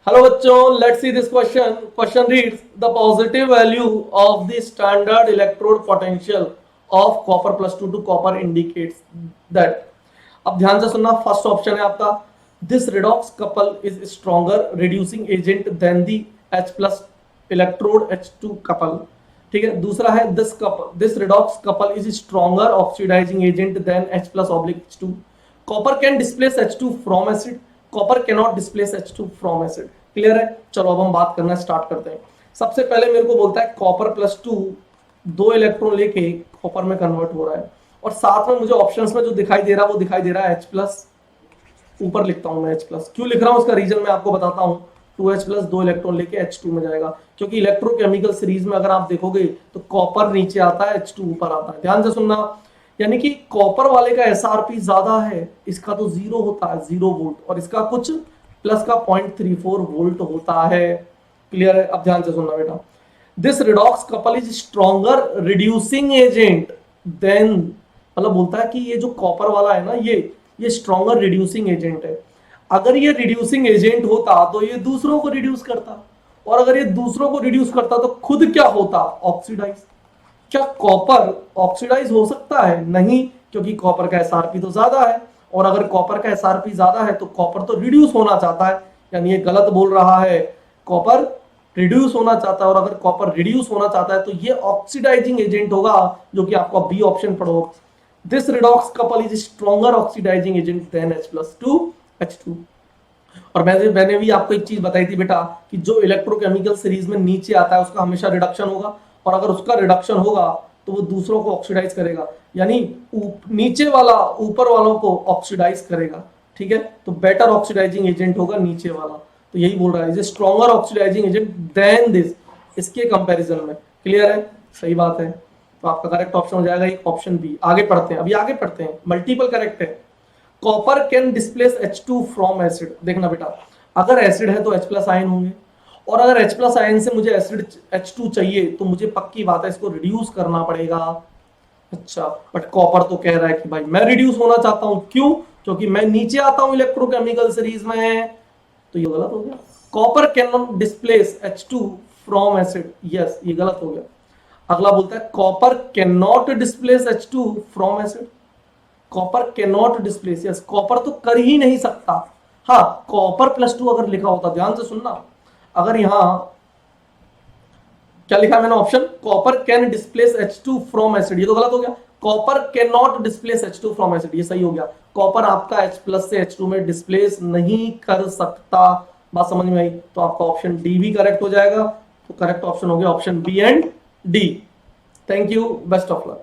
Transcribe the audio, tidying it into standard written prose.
Hello बच्चों, let's see this question. Question reads the positive value of the standard electrode potential of copper plus two to copper indicates that. अब ध्यान से सुनना. First option है आपका this redox couple is stronger reducing agent than the H plus electrode H2 couple. ठीक है. दूसरा है this redox couple is stronger oxidizing agent than H plus oblique H2. Copper can displace H2 from acid. Copper can not displace H2 from acid. Clear है. चलो अब हम बात करना स्टार्ट करते हैं. सबसे पहले मेरे को बोलता है कॉपर प्लस टू दो इलेक्ट्रॉन लेके कॉपर में कन्वर्ट हो रहा है और साथ में मुझे ऑप्शंस में जो दिखाई दे रहा है वो दिखाई दे रहा है H प्लस. ऊपर लिखता हूं मैं H प्लस. क्यों लिख रहा हूं उसका रीजन मैं आपको बताता हूं. 2H प्लस दो इलेक्ट्रॉन लेके H2 में जाएगा क्योंकि इलेक्ट्रोकेमिकल सीरीज में अगर आप देखोगे तो कॉपर नीचे आता है H2 ऊपर आता है. ध्यान से सुनना. यानी कि कॉपर वाले का SRP ज्यादा है, इसका तो 0 होता है 0 वोल्ट और इसका कुछ प्लस का 0.34 वोल्ट होता है. क्लियर है. अब ध्यान से सुनना बेटा. This redox couple is stronger reducing agent than, मतलब बोलता है कि ये जो कॉपर वाला है ना ये स्ट्रॉन्गर रिड्यूसिंग एजेंट है. अगर ये रिड्यूसिंग एजेंट होता तो ये दूसरों को रिड्यूस करता और अगर ये दूसरों को रिड्यूस करता तो खुद क्या होता, ऑक्सीडाइज. क्या कॉपर ऑक्सीडाइज हो सकता है? नहीं, क्योंकि कॉपर का SRP तो ज्यादा है और अगर कॉपर का SRP ज्यादा है तो कॉपर तो रिड्यूस होना चाहता है. यानी ये गलत बोल रहा है. कॉपर रिड्यूस होना चाहता है और अगर कॉपर रिड्यूस होना चाहता है तो ये ऑक्सीडाइजिंग एजेंट होगा जो कि आपका बी ऑप्शन पढ़ो. This redox couple is stronger oxidizing agent than H plus two H2. और मैंने भी आपको एक चीज बताई थी बेटा कि जो इलेक्ट्रोकेमिकल सीरीज में नीचे आता है उसका हमेशा रिडक्शन होगा और अगर उसका रिडक्शन होगा तो वो दूसरों को ऑक्सीडाइज करेगा. यानी नीचे वाला ऊपर वालों को ऑक्सीडाइज करेगा. ठीक है. तो बेटर ऑक्सीडाइजिंग एजेंट होगा नीचे वाला. तो यही बोल रहा है stronger oxidizing agent than this, इसके कंपैरिजन में. क्लियर है. सही बात है. तो आपका करेक्ट ऑप्शन हो जाएगा एक ऑप्शन बी. आगे पढ़ते हैं. अभी आगे पढ़ते हैं. मल्टीपल करेक्ट है. Copper can displace H2 from acid. देखना बेटा, अगर एसिड है तो H प्लस आयन होंगे और अगर H प्लस आयन से मुझे एसिड H2 चाहिए तो मुझे पक्की बात है इसको रिड्यूस करना पड़ेगा. अच्छा, बट कॉपर तो कह रहा है कि भाई मैं रिड्यूस होना चाहता हूं. क्यों? क्योंकि मैं नीचे आता हूं इलेक्ट्रोकेमिकल सीरीज में. तो ये गलत हो गया. Copper can not displace H2 from acid. Yes, ये गलत हो गया. अगला बोलता है copper can not displace H2 from acid. Copper can not displace. Yes, copper तो कर ही नहीं सकता. हाँ, कॉपर प्लस टू अगर लिखा होता, ध्यान से सुनना, अगर यहां क्या लिखा मैंने option, copper can displace H2 from acid, ये तो गलत हो गया. Copper can not displace H2 from acid, ये सही हो गया. कॉपर आपका H प्लस से H2 में डिस्प्लेस नहीं कर सकता. बात समझ में आई. तो आपका ऑप्शन डी भी करेक्ट हो जाएगा. तो करेक्ट ऑप्शन हो गया option B and D. Thank you. Best of luck.